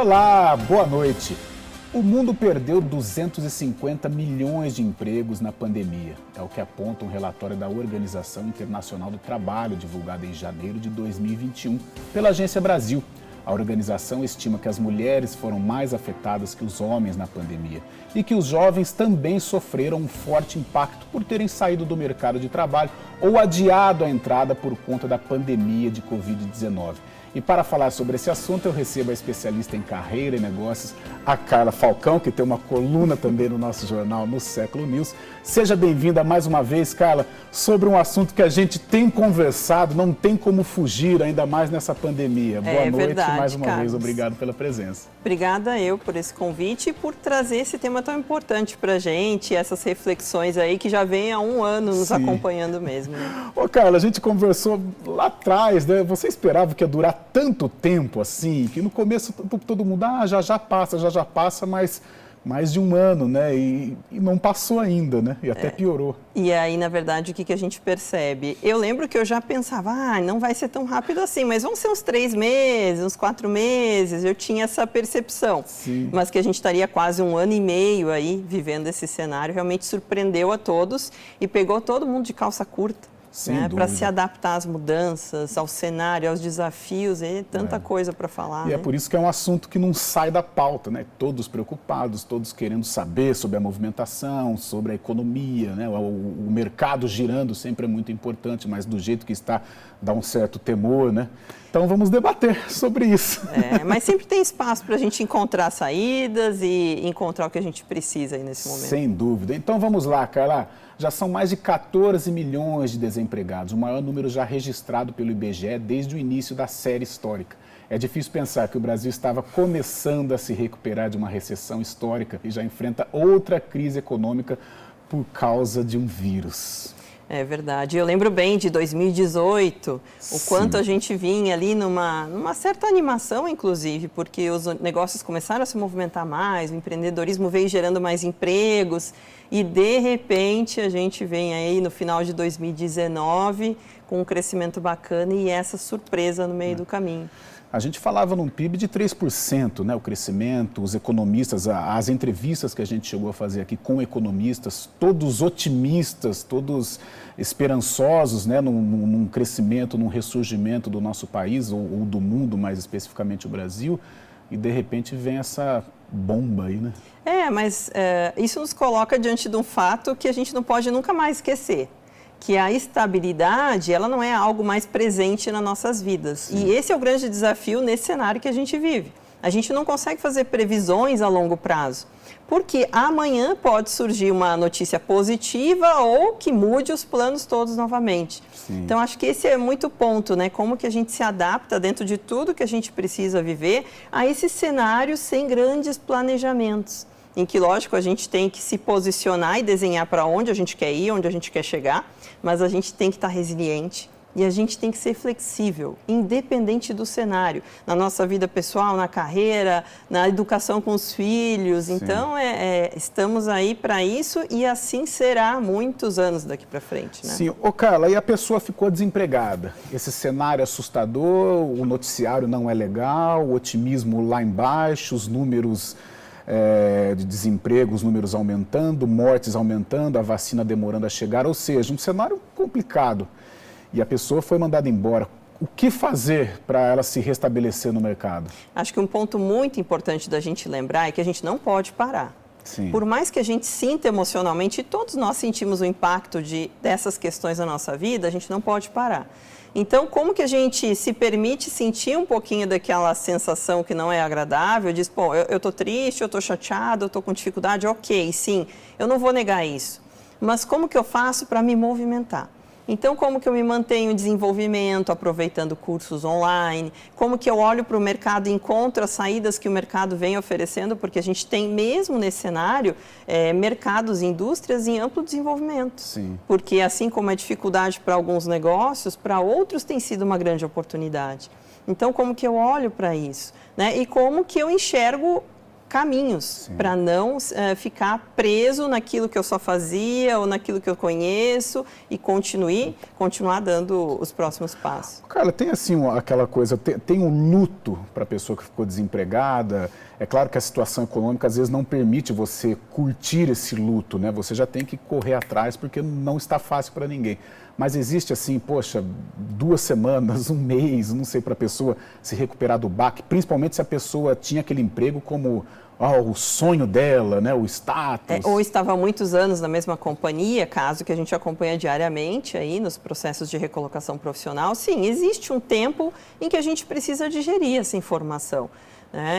Olá, boa noite. O mundo perdeu 250 milhões de empregos na pandemia. É o que aponta um relatório da Organização Internacional do Trabalho, divulgado em janeiro de 2021 pela Agência Brasil. A organização estima que as mulheres foram mais afetadas que os homens na pandemia e que os jovens também sofreram um forte impacto por terem saído do mercado de trabalho ou adiado a entrada por conta da pandemia de Covid-19. E para falar sobre esse assunto, eu recebo a especialista em carreira e negócios, a Carla Falcão, que tem uma coluna também no nosso jornal, no Século News. Seja bem-vinda mais uma vez, Carla, sobre um assunto que a gente tem conversado, não tem como fugir, ainda mais nessa pandemia. Boa noite, verdade, mais uma Carlos. vez, obrigado pela presença. Obrigada eu por esse convite e por trazer esse tema tão importante para a gente, essas reflexões aí que já vem há um ano nos acompanhando mesmo. Né? Ô, Carla, a gente conversou lá atrás, né? Você esperava que ia durar tanto tempo assim, que no começo todo mundo, já passa, mas mais de um ano, né? E não passou ainda, né? E até piorou. E aí, na verdade, o que a gente percebe? Eu lembro que eu já pensava, não vai ser tão rápido assim, mas vão ser uns 3 meses, uns 4 meses, eu tinha essa percepção. Sim. Mas que a gente estaria quase 1 ano e meio aí vivendo esse cenário, realmente surpreendeu a todos e pegou todo mundo de calça curta. Para se adaptar às mudanças, ao cenário, aos desafios, e tanta coisa para falar. E é por isso que é um assunto que não sai da pauta, né? Todos preocupados, todos querendo saber sobre a movimentação, sobre a economia, né? O mercado girando sempre é muito importante, mas do jeito que está, dá um certo temor, né? Então vamos debater sobre isso. Mas sempre tem espaço para a gente encontrar saídas e encontrar o que a gente precisa aí nesse momento. Sem dúvida. Então vamos lá, Carla. Já são mais de 14 milhões de desempregados, o maior número já registrado pelo IBGE desde o início da série histórica. É difícil pensar que o Brasil estava começando a se recuperar de uma recessão histórica e já enfrenta outra crise econômica por causa de um vírus. É verdade. Eu lembro bem de 2018, o quanto a gente vinha ali numa certa animação, inclusive, porque os negócios começaram a se movimentar mais, o empreendedorismo veio gerando mais empregos e, de repente, a gente vem aí no final de 2019 com um crescimento bacana e essa surpresa no meio do caminho. A gente falava num PIB de 3%, né, o crescimento, os economistas, as entrevistas que a gente chegou a fazer aqui com economistas, todos otimistas, todos esperançosos, né, num crescimento, num ressurgimento do nosso país ou do mundo, mais especificamente o Brasil, e de repente vem essa bomba aí, né? Mas isso nos coloca diante de um fato que a gente não pode nunca mais esquecer. Que a estabilidade, ela não é algo mais presente nas nossas vidas. Sim. E esse é o grande desafio nesse cenário que a gente vive. A gente não consegue fazer previsões a longo prazo, porque amanhã pode surgir uma notícia positiva ou que mude os planos todos novamente. Sim. Então, acho que esse é muito ponto, né? Como que a gente se adapta dentro de tudo que a gente precisa viver a esse cenário sem grandes planejamentos. Em que, lógico, a gente tem que se posicionar e desenhar para onde a gente quer ir, onde a gente quer chegar, mas a gente tem que estar resiliente e a gente tem que ser flexível, independente do cenário, na nossa vida pessoal, na carreira, na educação com os filhos. Sim. Então, estamos aí para isso e assim será muitos anos daqui para frente. Né? Sim. Ô, Carla, e a pessoa ficou desempregada? Esse cenário assustador, o noticiário não é legal, o otimismo lá embaixo, os números de desemprego, os números aumentando, mortes aumentando, a vacina demorando a chegar, ou seja, um cenário complicado. E a pessoa foi mandada embora. O que fazer para ela se restabelecer no mercado? Acho que um ponto muito importante da gente lembrar é que a gente não pode parar. Sim. Por mais que a gente sinta emocionalmente, e todos nós sentimos o impacto dessas questões na nossa vida, a gente não pode parar. Então, como que a gente se permite sentir um pouquinho daquela sensação que não é agradável? Diz, eu estou triste, eu estou chateado, eu estou com dificuldade, ok, sim, eu não vou negar isso. Mas como que eu faço para me movimentar? Então, como que eu me mantenho em desenvolvimento, aproveitando cursos online? Como que eu olho para o mercado e encontro as saídas que o mercado vem oferecendo? Porque a gente tem, mesmo nesse cenário, mercados e indústrias em amplo desenvolvimento. Sim. Porque, assim como é dificuldade para alguns negócios, para outros tem sido uma grande oportunidade. Então, como que eu olho para isso? Né? E como que eu enxergo caminhos para não ficar preso naquilo que eu só fazia ou naquilo que eu conheço e continuar dando os próximos passos. Cara, tem assim aquela coisa, tem um luto para a pessoa que ficou desempregada. É claro que a situação econômica às vezes não permite você curtir esse luto, né? Você já tem que correr atrás porque não está fácil para ninguém. Mas existe assim, poxa, 2 semanas, 1 mês, não sei, para a pessoa se recuperar do baque, principalmente se a pessoa tinha aquele emprego como o sonho dela, né, o status. Ou estava há muitos anos na mesma companhia, caso que a gente acompanha diariamente aí nos processos de recolocação profissional. Sim, existe um tempo em que a gente precisa digerir essa informação.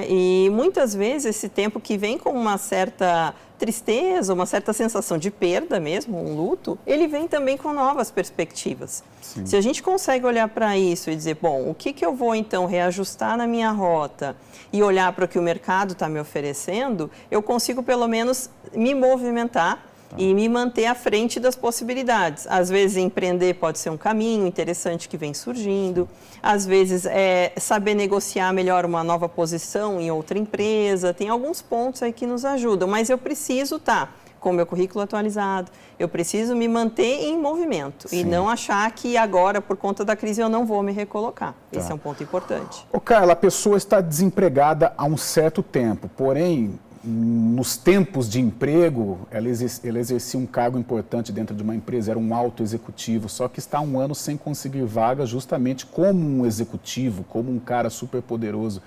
E muitas vezes esse tempo que vem com uma certa tristeza, uma certa sensação de perda mesmo, um luto, ele vem também com novas perspectivas. Sim. Se a gente consegue olhar para isso e dizer, bom, o que eu vou então reajustar na minha rota e olhar para o que o mercado está me oferecendo, eu consigo pelo menos me movimentar e me manter à frente das possibilidades. Às vezes, empreender pode ser um caminho interessante que vem surgindo. Às vezes, saber negociar melhor uma nova posição em outra empresa. Tem alguns pontos aí que nos ajudam, mas eu preciso estar com o meu currículo atualizado. Eu preciso me manter em movimento. Sim. E não achar que agora, por conta da crise, eu não vou me recolocar. Esse é um ponto importante. Carla, a pessoa está desempregada há um certo tempo, porém, nos tempos de emprego, ela exercia um cargo importante dentro de uma empresa, era um alto executivo, só que está há 1 ano sem conseguir vaga justamente como um executivo, como um cara super poderoso.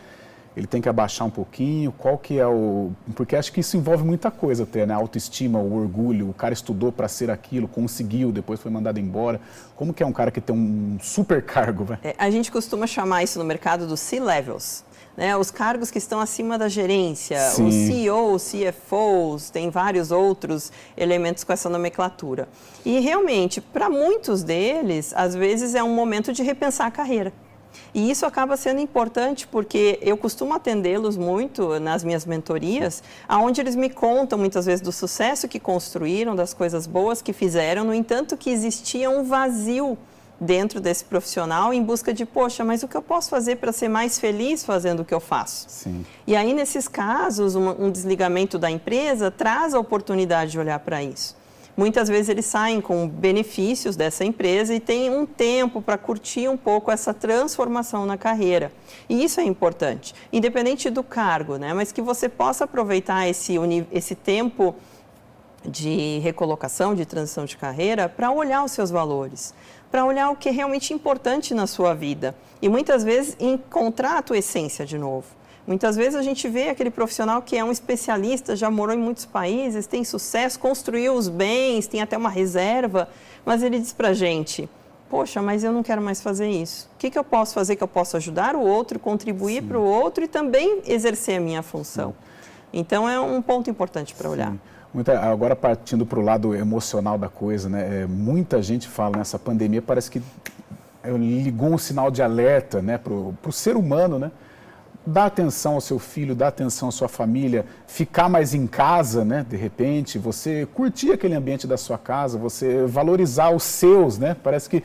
Ele tem que abaixar um pouquinho, qual que é o... Porque acho que isso envolve muita coisa até, né? A autoestima, o orgulho, o cara estudou para ser aquilo, conseguiu, depois foi mandado embora. Como que é um cara que tem um super cargo? A gente costuma chamar isso no mercado dos C-levels. Os cargos que estão acima da gerência, Sim. os CEOs, CFOs, tem vários outros elementos com essa nomenclatura. E realmente, para muitos deles, às vezes é um momento de repensar a carreira. E isso acaba sendo importante porque eu costumo atendê-los muito nas minhas mentorias, onde eles me contam muitas vezes do sucesso que construíram, das coisas boas que fizeram, no entanto que existia um vazio dentro desse profissional em busca de, poxa, mas o que eu posso fazer para ser mais feliz fazendo o que eu faço? Sim. E aí, nesses casos, um desligamento da empresa traz a oportunidade de olhar para isso. Muitas vezes eles saem com benefícios dessa empresa e têm um tempo para curtir um pouco essa transformação na carreira. E isso é importante, independente do cargo, né? Mas que você possa aproveitar esse tempo de recolocação, de transição de carreira, para olhar os seus valores, para olhar o que é realmente importante na sua vida e muitas vezes encontrar a tua essência de novo. Muitas vezes a gente vê aquele profissional que é um especialista, já morou em muitos países, tem sucesso, construiu os bens, tem até uma reserva, mas ele diz para a gente, poxa, mas eu não quero mais fazer isso. O que eu posso fazer que eu possa ajudar o outro, contribuir para o outro e também exercer a minha função? Então é um ponto importante para olhar. Agora partindo para o lado emocional da coisa, né? Muita gente fala nessa pandemia, parece que ligou um sinal de alerta, né, para o ser humano, né? Dá atenção ao seu filho, dá atenção à sua família, ficar mais em casa, né? De repente, você curtir aquele ambiente da sua casa, você valorizar os seus, né? Parece que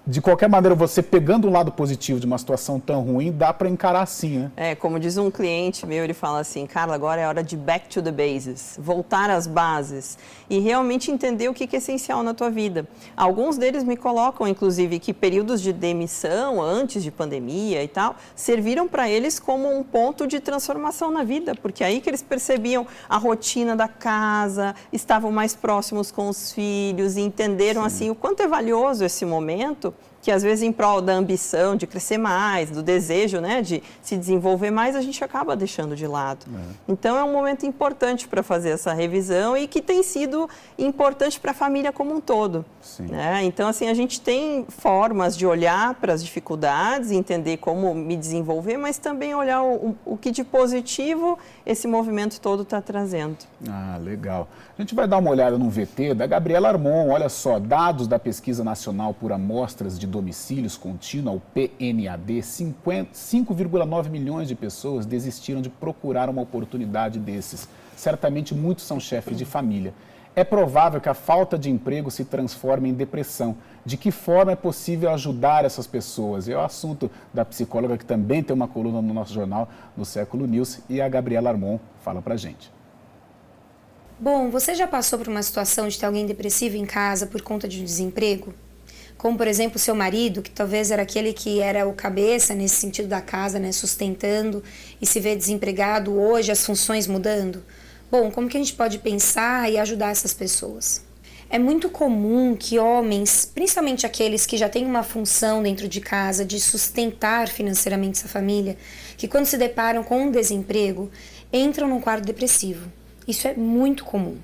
de qualquer maneira, você pegando o lado positivo de uma situação tão ruim, dá para encarar assim, né? Como diz um cliente meu, ele fala assim, Carla, agora é hora de back to the bases, voltar às bases e realmente entender o que é essencial na tua vida. Alguns deles me colocam, inclusive, que períodos de demissão, antes de pandemia e tal, serviram para eles como um ponto de transformação na vida, porque aí que eles percebiam a rotina da casa, estavam mais próximos com os filhos e entenderam, assim, o quanto é valioso esse momento, que às vezes em prol da ambição de crescer mais, do desejo, né, de se desenvolver mais, a gente acaba deixando de lado. Então é um momento importante para fazer essa revisão e que tem sido importante para a família como um todo. Né? Então, assim, a gente tem formas de olhar para as dificuldades, entender como me desenvolver, mas também olhar o que de positivo esse movimento todo está trazendo. Ah, legal. A gente vai dar uma olhada no VT da Gabriela Armon. Olha só, dados da Pesquisa Nacional por Amostras de Domicílios Contínua, o PNAD, 5,9 milhões de pessoas desistiram de procurar uma oportunidade desses. Certamente muitos são chefes de família. É provável que a falta de emprego se transforme em depressão. De que forma é possível ajudar essas pessoas? É o assunto da psicóloga, que também tem uma coluna no nosso jornal, no Século News, e a Gabriela Armon fala pra gente. Bom, você já passou por uma situação de ter alguém depressivo em casa por conta de desemprego? Como, por exemplo, o seu marido, que talvez era aquele que era o cabeça nesse sentido da casa, né, sustentando, e se vê desempregado hoje, as funções mudando? Bom, como que a gente pode pensar e ajudar essas pessoas? É muito comum que homens, principalmente aqueles que já têm uma função dentro de casa de sustentar financeiramente essa família, que quando se deparam com um desemprego, entram num quadro depressivo. Isso é muito comum.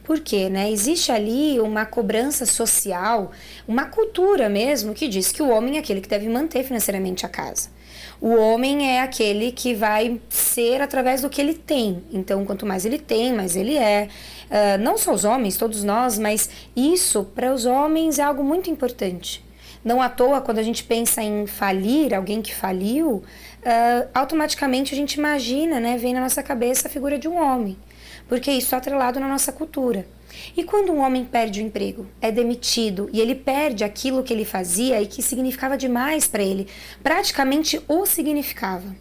Por quê, né? Existe ali uma cobrança social, uma cultura mesmo, que diz que o homem é aquele que deve manter financeiramente a casa. O homem é aquele que vai ser através do que ele tem. Então, quanto mais ele tem, mais ele é. Não só os homens, todos nós, mas isso, para os homens, é algo muito importante. Não à toa, quando a gente pensa em falir, alguém que faliu, automaticamente a gente imagina, né, vem na nossa cabeça a figura de um homem. Porque isso é atrelado na nossa cultura. E quando um homem perde o emprego, é demitido e ele perde aquilo que ele fazia e que significava demais para ele, praticamente o significava.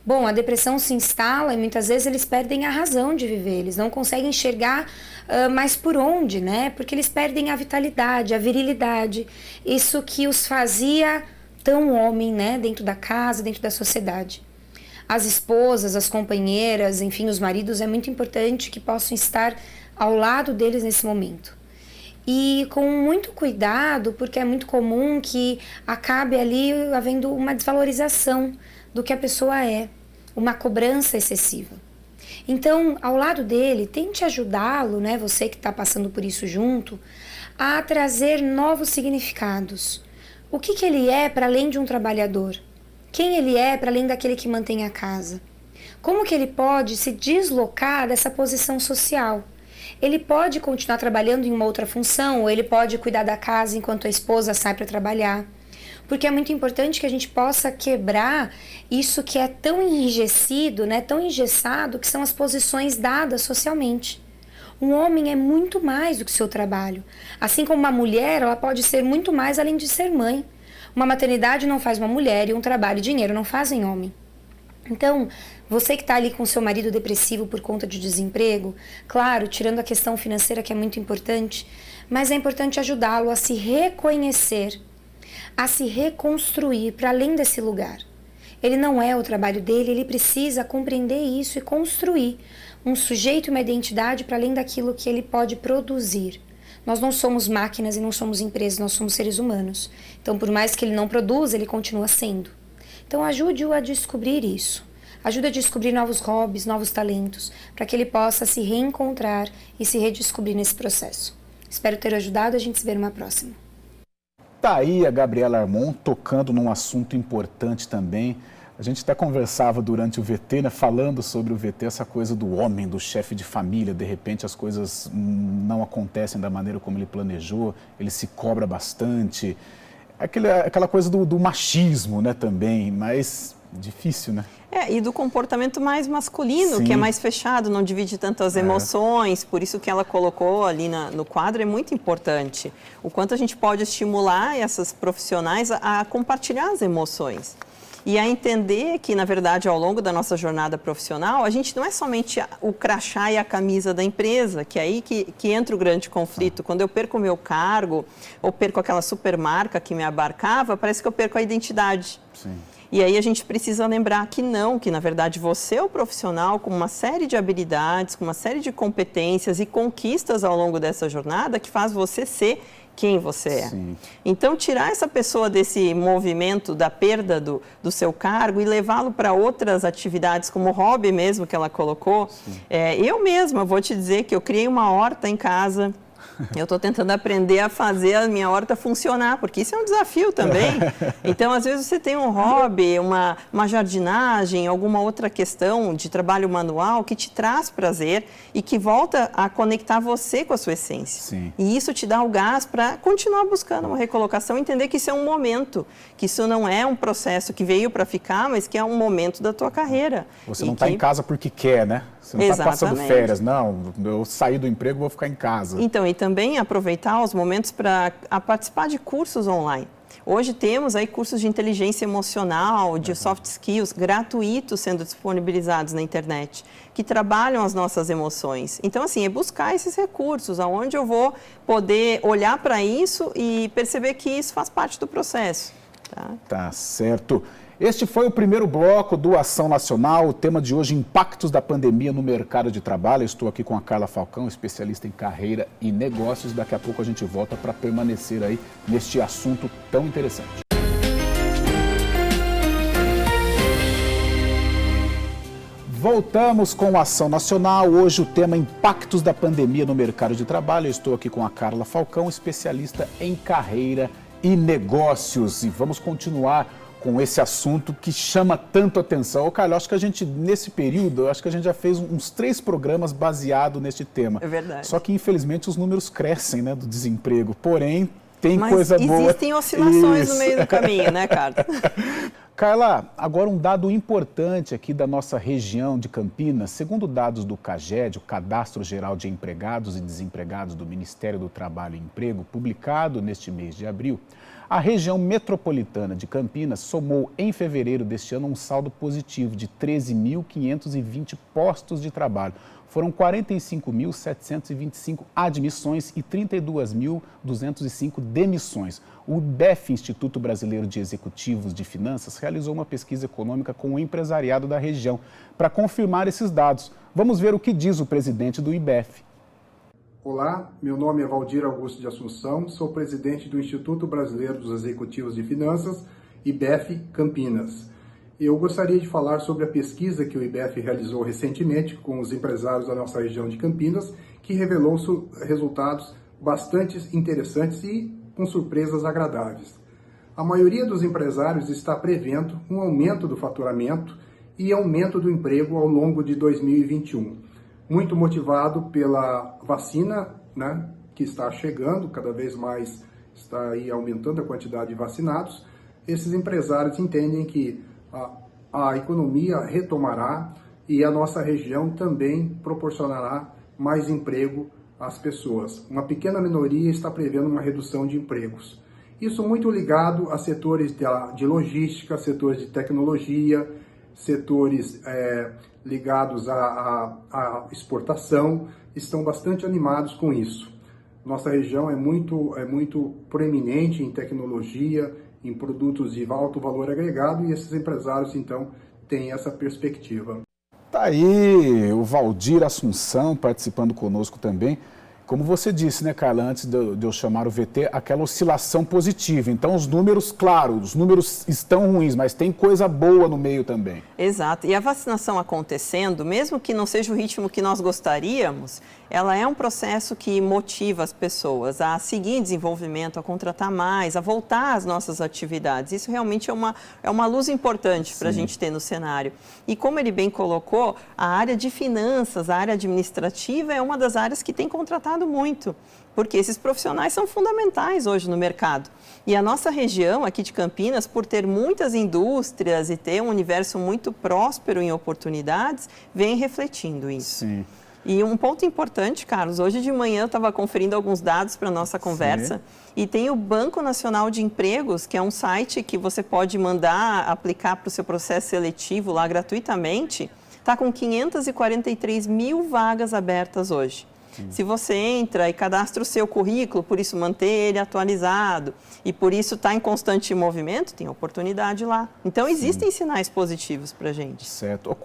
Bom, a depressão se instala e muitas vezes eles perdem a razão de viver, eles não conseguem enxergar mais por onde, né? Porque eles perdem a vitalidade, a virilidade, isso que os fazia tão homem, né? Dentro da casa, dentro da sociedade. As esposas, as companheiras, enfim, os maridos, é muito importante que possam estar ao lado deles nesse momento. E com muito cuidado, porque é muito comum que acabe ali havendo uma desvalorização do que a pessoa é, uma cobrança excessiva. Então, ao lado dele, tente ajudá-lo, né, você que está passando por isso junto, a trazer novos significados. O que ele é para além de um trabalhador? Quem ele é para além daquele que mantém a casa? Como que ele pode se deslocar dessa posição social? Ele pode continuar trabalhando em uma outra função, ou ele pode cuidar da casa enquanto a esposa sai para trabalhar. Porque é muito importante que a gente possa quebrar isso que é tão enrijecido, né, tão engessado, que são as posições dadas socialmente. Um homem é muito mais do que seu trabalho. Assim como uma mulher, ela pode ser muito mais além de ser mãe. Uma maternidade não faz uma mulher e um trabalho e dinheiro não fazem homem. Então, você que está ali com seu marido depressivo por conta de desemprego, claro, tirando a questão financeira que é muito importante, mas é importante ajudá-lo a se reconhecer, a se reconstruir para além desse lugar. Ele não é o trabalho dele, ele precisa compreender isso e construir um sujeito e uma identidade para além daquilo que ele pode produzir. Nós não somos máquinas e não somos empresas, nós somos seres humanos. Então, por mais que ele não produza, ele continua sendo. Então, ajude-o a descobrir isso. Ajude a descobrir novos hobbies, novos talentos, para que ele possa se reencontrar e se redescobrir nesse processo. Espero ter ajudado, a gente se vê numa próxima. Tá aí a Gabriela Armon tocando num assunto importante também. A gente até conversava durante o VT, né, falando sobre o VT, essa coisa do homem, do chefe de família. De repente as coisas não acontecem da maneira como ele planejou, ele se cobra bastante. Aquela coisa do machismo, né, também, mas difícil, né? E do comportamento mais masculino, sim, que é mais fechado, não divide tanto as emoções, por isso que ela colocou ali no quadro é muito importante. O quanto a gente pode estimular essas profissionais a compartilhar as emoções. E a entender que, na verdade, ao longo da nossa jornada profissional, a gente não é somente o crachá e a camisa da empresa, que é aí que entra o grande conflito. Quando eu perco o meu cargo, ou perco aquela supermarca que me abarcava, parece que eu perco a identidade. Sim. E aí a gente precisa lembrar que não, que na verdade você é o profissional com uma série de habilidades, com uma série de competências e conquistas ao longo dessa jornada que faz você ser quem você é. Sim. Então, tirar essa pessoa desse movimento da perda do seu cargo e levá-lo para outras atividades, como o hobby mesmo que ela colocou. Eu mesma vou te dizer que eu criei uma horta em casa, Eu estou tentando aprender a fazer a minha horta funcionar, porque isso é um desafio também. Então, às vezes você tem um hobby, uma jardinagem, alguma outra questão de trabalho manual que te traz prazer e que volta a conectar você com a sua essência. Sim. E isso te dá o gás para continuar buscando uma recolocação, entender que isso é um momento, que isso não é um processo que veio para ficar, mas que é um momento da tua carreira. Você não está em casa porque quer, né? Você não está passando férias, não, eu saí do emprego, vou ficar em casa. Então, e também aproveitar os momentos para participar de cursos online. Hoje temos aí cursos de inteligência emocional, de soft skills, gratuitos sendo disponibilizados na internet, que trabalham as nossas emoções. Então, assim, é buscar esses recursos, aonde eu vou poder olhar para isso e perceber que isso faz parte do processo. Tá certo. Este foi o primeiro bloco do Ação Nacional. O tema de hoje, impactos da pandemia no mercado de trabalho. Eu estou aqui com a Carla Falcão, especialista em carreira e negócios. Daqui a pouco a gente volta para permanecer aí neste assunto tão interessante. Voltamos com a Ação Nacional. Hoje o tema impactos da pandemia no mercado de trabalho. Eu estou aqui com a Carla Falcão, especialista em carreira e negócios. E vamos continuar com esse assunto que chama tanto atenção. Ô, Carla, acho que a gente, nesse período, acho que a gente já fez uns 3 programas baseados neste tema. É verdade. Só que, infelizmente, os números crescem, né, do desemprego. Porém, tem coisa boa. Existem oscilações no meio do caminho, né, Carla? Carla, agora um dado importante aqui da nossa região de Campinas. Segundo dados do CAGED, o Cadastro Geral de Empregados e Desempregados do Ministério do Trabalho e Emprego, publicado neste mês de abril, a região metropolitana de Campinas somou em fevereiro deste ano um saldo positivo de 13.520 postos de trabalho. Foram 45.725 admissões e 32.205 demissões. O IBEF, Instituto Brasileiro de Executivos de Finanças, realizou uma pesquisa econômica com o empresariado da região para confirmar esses dados. Vamos ver o que diz o presidente do IBEF. Olá, meu nome é Valdir Augusto de Assunção, sou presidente do Instituto Brasileiro dos Executivos de Finanças, IBEF Campinas. Eu gostaria de falar sobre a pesquisa que o IBEF realizou recentemente com os empresários da nossa região de Campinas, que revelou resultados bastante interessantes e com surpresas agradáveis. A maioria dos empresários está prevendo um aumento do faturamento e aumento do emprego ao longo de 2021. Muito motivado pela vacina, né, que está chegando, cada vez mais está aí aumentando a quantidade de vacinados. Esses empresários entendem que a economia retomará e a nossa região também proporcionará mais emprego às pessoas. Uma pequena minoria está prevendo uma redução de empregos. Isso muito ligado a setores de logística, setores de tecnologia, setores ligados à exportação, estão bastante animados com isso. Nossa região é muito proeminente em tecnologia, em produtos de alto valor agregado, e esses empresários, então, têm essa perspectiva. Tá aí o Valdir Assunção participando conosco também. Como você disse, né, Carla, antes de eu chamar o VT, aquela oscilação positiva. Então, os números, claro, os números estão ruins, mas tem coisa boa no meio também. Exato. E a vacinação acontecendo, mesmo que não seja o ritmo que nós gostaríamos, ela é um processo que motiva as pessoas a seguir em desenvolvimento, a contratar mais, a voltar às nossas atividades. Isso realmente é uma luz importante para a gente ter no cenário. E como ele bem colocou, a área de finanças, a área administrativa é uma das áreas que tem contratado muito, porque esses profissionais são fundamentais hoje no mercado. E a nossa região aqui de Campinas, por ter muitas indústrias e ter um universo muito próspero em oportunidades, vem refletindo isso. Sim. E um ponto importante, Carlos, hoje de manhã eu estava conferindo alguns dados para a nossa conversa. Sim. E tem o Banco Nacional de Empregos, que é um site que você pode mandar aplicar para o seu processo seletivo lá gratuitamente. Está com 543 mil vagas abertas hoje. Se você entra e cadastra o seu currículo, por isso manter ele atualizado e por isso está em constante movimento, tem oportunidade lá. Então, existem sinais positivos para a gente. Certo.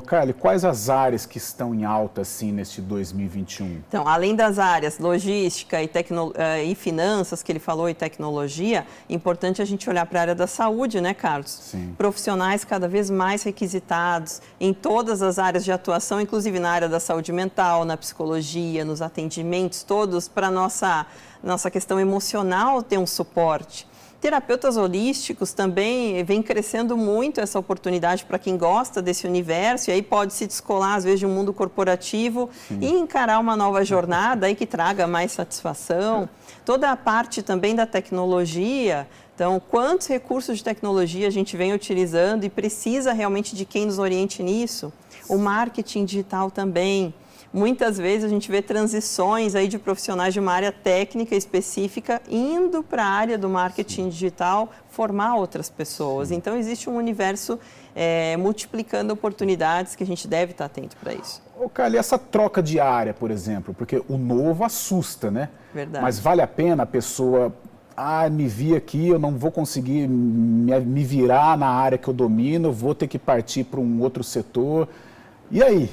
Carla, quais as áreas que estão em alta, assim, neste 2021? Então, além das áreas logística e finanças, que ele falou, e tecnologia, é importante a gente olhar para a área da saúde, né, Carlos? Sim. Profissionais cada vez mais requisitados em todas as áreas de atuação, inclusive na área da saúde mental, na psicologia, dia, nos atendimentos todos, para a nossa questão emocional ter um suporte. Terapeutas holísticos também vem crescendo muito essa oportunidade para quem gosta desse universo, e aí pode se descolar, às vezes, de um mundo corporativo e encarar uma nova jornada aí que traga mais satisfação. Toda a parte também da tecnologia. Então, quantos recursos de tecnologia a gente vem utilizando e precisa realmente de quem nos oriente nisso? O marketing digital também. Muitas vezes a gente vê transições aí de profissionais de uma área técnica específica indo para a área do marketing digital formar outras pessoas. Então, existe um universo multiplicando oportunidades que a gente deve estar atento para isso. Ô, Carla, e essa troca de área, por exemplo? Porque o novo assusta, né? Verdade. Mas vale a pena a pessoa... me vi aqui, eu não vou conseguir me virar na área que eu domino, vou ter que partir para um outro setor. E aí?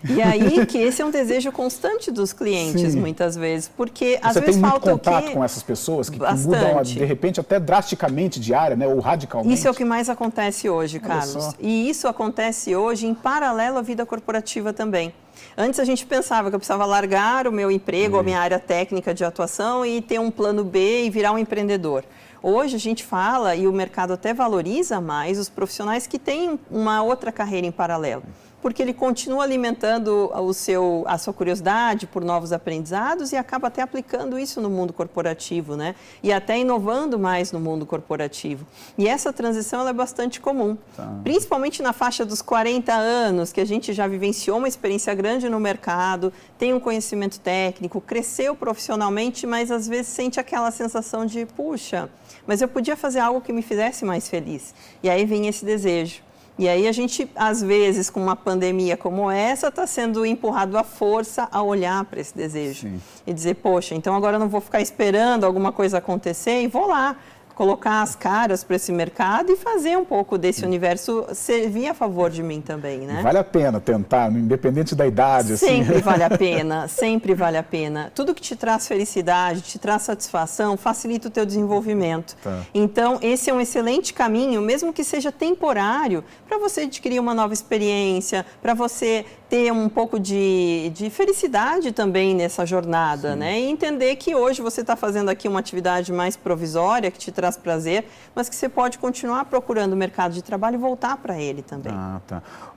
E aí que esse é um desejo constante dos clientes, muitas vezes, porque às vezes falta o quê? Você tem muito contato com essas pessoas que mudam, de repente, até drasticamente de área, né? Ou radicalmente? Isso é o que mais acontece hoje, Carlos. E isso acontece hoje em paralelo à vida corporativa também. Antes a gente pensava que eu precisava largar o meu emprego, a minha área técnica de atuação e ter um plano B e virar um empreendedor. Hoje a gente fala, e o mercado até valoriza mais, os profissionais que têm uma outra carreira em paralelo. Porque ele continua alimentando a sua curiosidade por novos aprendizados e acaba até aplicando isso no mundo corporativo, né? E até inovando mais no mundo corporativo. E essa transição ela é bastante comum, principalmente na faixa dos 40 anos, que a gente já vivenciou uma experiência grande no mercado, tem um conhecimento técnico, cresceu profissionalmente, mas às vezes sente aquela sensação de, puxa, mas eu podia fazer algo que me fizesse mais feliz. E aí vem esse desejo. E aí a gente, às vezes, com uma pandemia como essa, está sendo empurrado à força a olhar para esse desejo. E dizer, poxa, então agora eu não vou ficar esperando alguma coisa acontecer e vou lá colocar as caras para esse mercado e fazer um pouco desse universo servir a favor de mim também, né? Vale a pena tentar, independente da idade. Sempre assim. vale a pena, sempre vale a pena. Tudo que te traz felicidade, te traz satisfação, facilita o teu desenvolvimento. Então, esse é um excelente caminho, mesmo que seja temporário, para você adquirir uma nova experiência, para você ter um pouco de felicidade também nessa jornada, né? E entender que hoje você está fazendo aqui uma atividade mais provisória, que te traz prazer, mas que você pode continuar procurando o mercado de trabalho e voltar para ele também.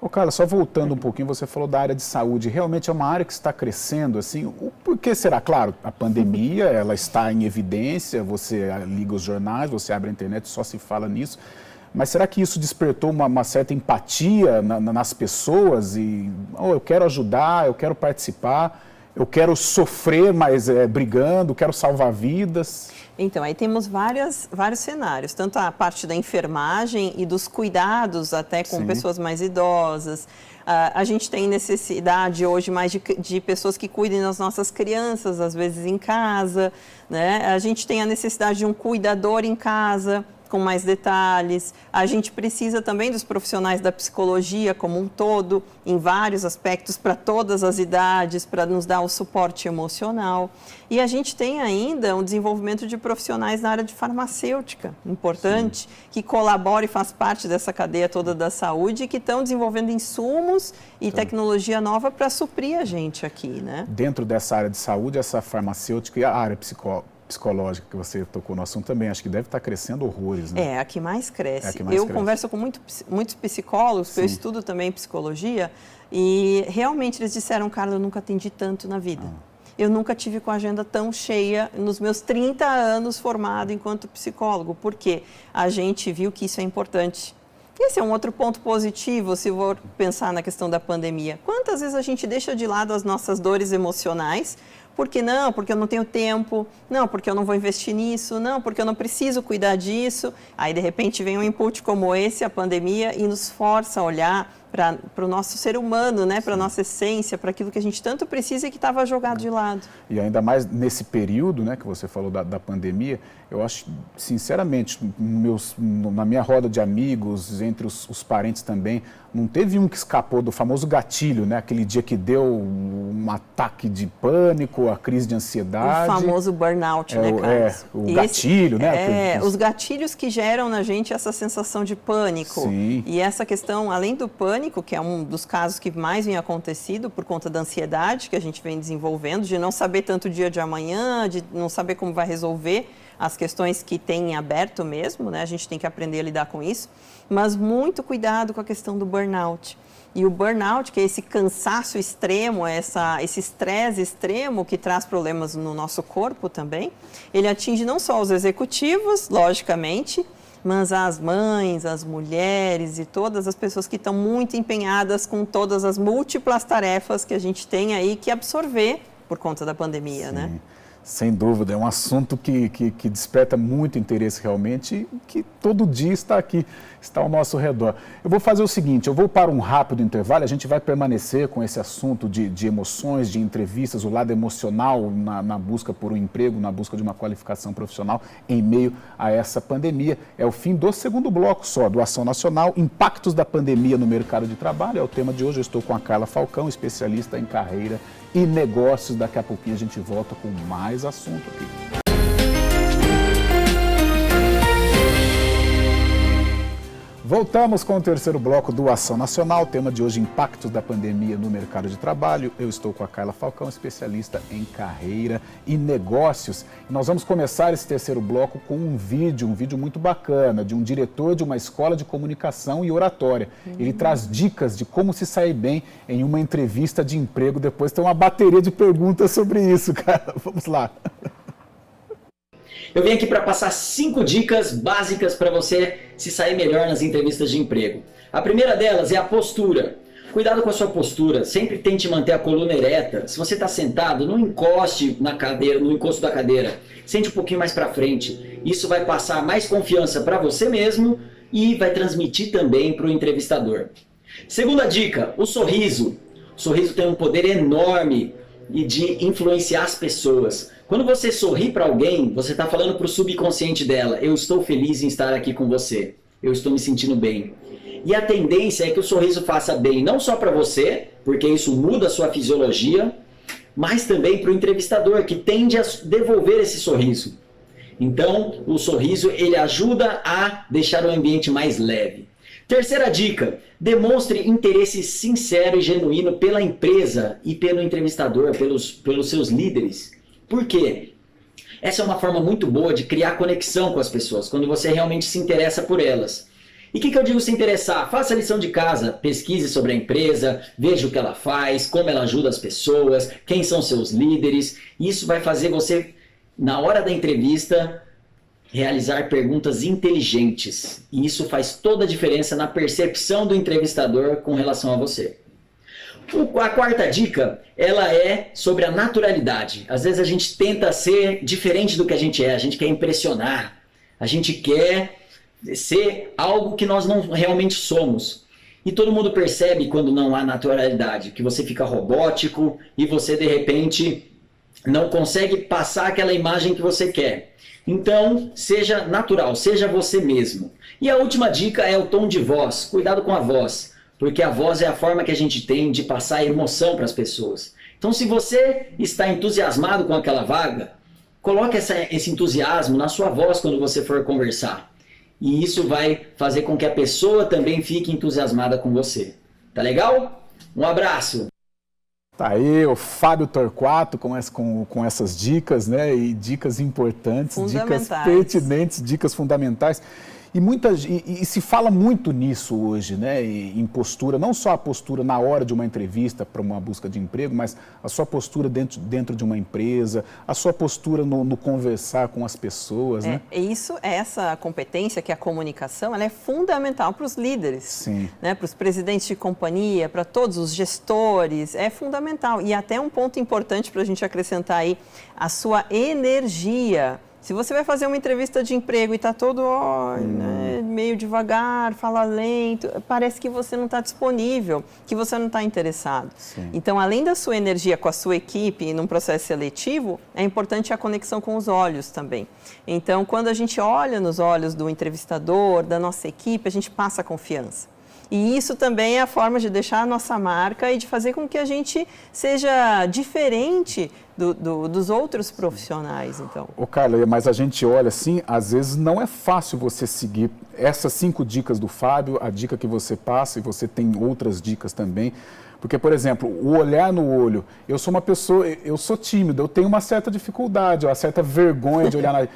Ô, Carla, só voltando um pouquinho, você falou da área de saúde. Realmente é uma área que está crescendo, assim. Por que será? Claro, a pandemia, ela está em evidência, você liga os jornais, você abre a internet, só se fala nisso. Mas será que isso despertou uma certa empatia nas pessoas? E eu quero ajudar, eu quero participar, eu quero sofrer, mas brigando, quero salvar vidas. Então, aí temos vários cenários, tanto a parte da enfermagem e dos cuidados até com pessoas mais idosas. A gente tem necessidade hoje mais de pessoas que cuidem das nossas crianças, às vezes em casa, né? A gente tem a necessidade de um cuidador em casa, com mais detalhes. A gente precisa também dos profissionais da psicologia como um todo, em vários aspectos, para todas as idades, para nos dar o suporte emocional. E a gente tem ainda um desenvolvimento de profissionais na área de farmacêutica, importante, que colabora e faz parte dessa cadeia toda da saúde, que estão desenvolvendo insumos e tecnologia nova para suprir a gente aqui, né? Dentro dessa área de saúde, essa farmacêutica e a área psicológica que você tocou no assunto também, acho que deve estar crescendo horrores, né? É a que mais cresce. Eu converso com muitos psicólogos, porque eu estudo também psicologia, e realmente eles disseram, Carla, eu nunca atendi tanto na vida. Eu nunca tive com a agenda tão cheia nos meus 30 anos formado enquanto psicólogo, porque a gente viu que isso é importante. Esse é um outro ponto positivo, se for pensar na questão da pandemia. Quantas vezes a gente deixa de lado as nossas dores emocionais? Porque não, porque eu não tenho tempo, não, porque eu não vou investir nisso, não, porque eu não preciso cuidar disso. Aí, de repente, vem um input como esse, a pandemia, e nos força a olhar para o nosso ser humano, né? Para a nossa essência, para aquilo que a gente tanto precisa e que estava jogado de lado. E ainda mais nesse período, né, que você falou da pandemia, eu acho, sinceramente, na minha roda de amigos, entre os parentes também, não teve um que escapou do famoso gatilho, né? Aquele dia que deu um ataque de pânico, a crise de ansiedade. O famoso burnout, né, Carlos? O gatilho, né? Os gatilhos que geram na gente essa sensação de pânico. Sim. E essa questão, além do pânico, pânico, que é um dos casos que mais vem acontecido por conta da ansiedade que a gente vem desenvolvendo, de não saber tanto o dia de amanhã, de não saber como vai resolver as questões que tem em aberto mesmo, né? A gente tem que aprender a lidar com isso, mas muito cuidado com a questão do burnout. E o burnout, que é esse cansaço extremo, esse estresse extremo que traz problemas no nosso corpo também, ele atinge não só os executivos, logicamente, mas as mães, as mulheres e todas as pessoas que estão muito empenhadas com todas as múltiplas tarefas que a gente tem aí que absorver por conta da pandemia, Sim. né? Sem dúvida, é um assunto que desperta muito interesse realmente e que todo dia está aqui, está ao nosso redor. Eu vou fazer o seguinte, eu vou para um rápido intervalo, a gente vai permanecer com esse assunto de emoções, de entrevistas, o lado emocional na busca por um emprego, na busca de uma qualificação profissional em meio a essa pandemia. É o fim do segundo bloco só, do Ação Nacional, impactos da pandemia no mercado de trabalho, é o tema de hoje. Eu estou com a Carla Falcão, especialista em carreira e negócios. Daqui a pouquinho a gente volta com mais assunto aqui. Voltamos com o terceiro bloco do Ação Nacional, tema de hoje, impactos da pandemia no mercado de trabalho. Eu estou com a Carla Falcão, especialista em carreira e negócios. Nós vamos começar esse terceiro bloco com um vídeo muito bacana, de um diretor de uma escola de comunicação e oratória. Ele traz dicas de como se sair bem em uma entrevista de emprego. Depois tem uma bateria de perguntas sobre isso, cara. Vamos lá. Eu vim aqui para passar 5 dicas básicas para você se sair melhor nas entrevistas de emprego. A primeira delas é a postura. Cuidado com a sua postura, sempre tente manter a coluna ereta. Se você está sentado, não encoste na cadeira, no encosto da cadeira. Sente um pouquinho mais para frente. Isso vai passar mais confiança para você mesmo e vai transmitir também para o entrevistador. Segunda dica, o sorriso. O sorriso tem um poder enorme de influenciar as pessoas. Quando você sorri para alguém, você está falando para o subconsciente dela: eu estou feliz em estar aqui com você, eu estou me sentindo bem. E a tendência é que o sorriso faça bem não só para você, porque isso muda a sua fisiologia, mas também para o entrevistador, que tende a devolver esse sorriso. Então, o sorriso ele ajuda a deixar o ambiente mais leve. Terceira dica, demonstre interesse sincero e genuíno pela empresa e pelo entrevistador, pelos seus líderes. Por quê? Essa é uma forma muito boa de criar conexão com as pessoas, quando você realmente se interessa por elas. E o que eu digo se interessar? Faça a lição de casa, pesquise sobre a empresa, veja o que ela faz, como ela ajuda as pessoas, quem são seus líderes. Isso vai fazer você, na hora da entrevista, realizar perguntas inteligentes. E isso faz toda a diferença na percepção do entrevistador com relação a você. A quarta dica, ela é sobre a naturalidade. Às vezes a gente tenta ser diferente do que a gente gente quer impressionar, a gente quer ser algo que nós não realmente somos. E todo mundo percebe quando não há naturalidade, que você fica robótico e você de repente não consegue passar aquela imagem que você quer. Então, seja natural, seja você mesmo. E a última dica é o tom de voz. Cuidado com a voz, porque a voz é a forma que a gente tem de passar emoção para as pessoas. Então, se você está entusiasmado com aquela vaga, coloque esse entusiasmo na sua voz quando você for conversar. E isso vai fazer com que a pessoa também fique entusiasmada com você. Tá legal? Um abraço! Tá aí o Fábio Torquato com essas dicas, né? E dicas importantes, dicas pertinentes, dicas fundamentais. E se fala muito nisso hoje, né? Em postura, não só a postura na hora de uma entrevista para uma busca de emprego, mas a sua postura dentro de uma empresa, a sua postura no conversar com as pessoas, né? Essa competência, que é a comunicação, ela é fundamental para os líderes. Sim. Né? Para os presidentes de companhia, para todos os gestores, é fundamental. E até um ponto importante para a gente acrescentar aí, a sua energia. Se você vai fazer uma entrevista de emprego e está todo né, meio devagar, fala lento, parece que você não está disponível, que você não está interessado. Sim. Então, além da sua energia com a sua equipe num processo seletivo, é importante a conexão com os olhos também. Então, quando a gente olha nos olhos do entrevistador, da nossa equipe, a gente passa confiança. E isso também é a forma de deixar a nossa marca e de fazer com que a gente seja diferente dos outros profissionais, então. Ô Carla, mas a gente olha assim, às vezes não é fácil você seguir essas 5 dicas do Fábio, a dica que você passa, e você tem outras dicas também, porque, por exemplo, o olhar no olho, eu sou uma pessoa, eu sou tímido, eu tenho uma certa dificuldade, uma certa vergonha de olhar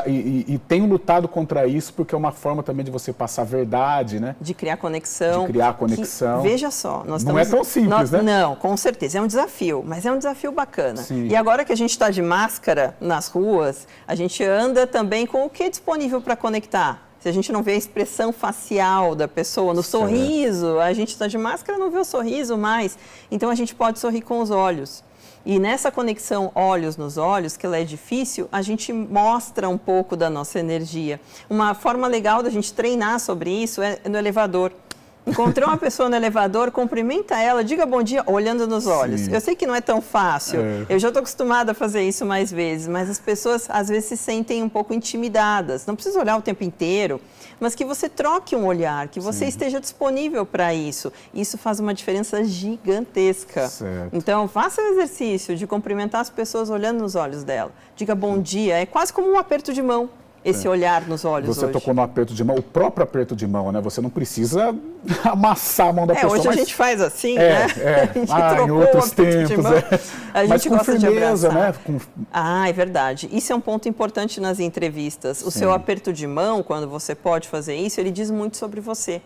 e tenho lutado contra isso, porque é uma forma também de você passar a verdade, né? De criar conexão. De criar conexão. Veja só, não é tão simples, né? Não, com certeza, é um desafio, mas é um desafio bacana. Sim. E agora que a gente está de máscara nas ruas, a gente anda também com o que é disponível para conectar. Se a gente não vê a expressão facial da pessoa, no sorriso, a gente está de máscara, não vê o sorriso mais. Então, a gente pode sorrir com os olhos. E nessa conexão olhos nos olhos, que ela é difícil, a gente mostra um pouco da nossa energia. Uma forma legal da gente treinar sobre isso é no elevador. Encontrou uma pessoa no elevador, cumprimenta ela, diga bom dia, olhando nos olhos. Sim. Eu sei que não é tão fácil, eu já estou acostumada a fazer isso mais vezes, mas as pessoas às vezes se sentem um pouco intimidadas. Não precisa olhar o tempo inteiro, mas que você troque um olhar, que você esteja disponível para isso. Isso faz uma diferença gigantesca. Certo. Então, faça o exercício de cumprimentar as pessoas olhando nos olhos dela. Diga bom dia, é quase como um aperto de mão. Esse olhar nos olhos Você hoje. tocou no aperto de mão, o próprio aperto de mão, né? Você não precisa amassar a mão da pessoa. Hoje a gente faz assim, né? A gente trocou em outros o aperto de tempos. mão. A gente Mas com gosta firmeza, de abraçar. né? É verdade. Isso é um ponto importante nas entrevistas. O seu aperto de mão, quando você pode fazer isso, ele diz muito sobre você.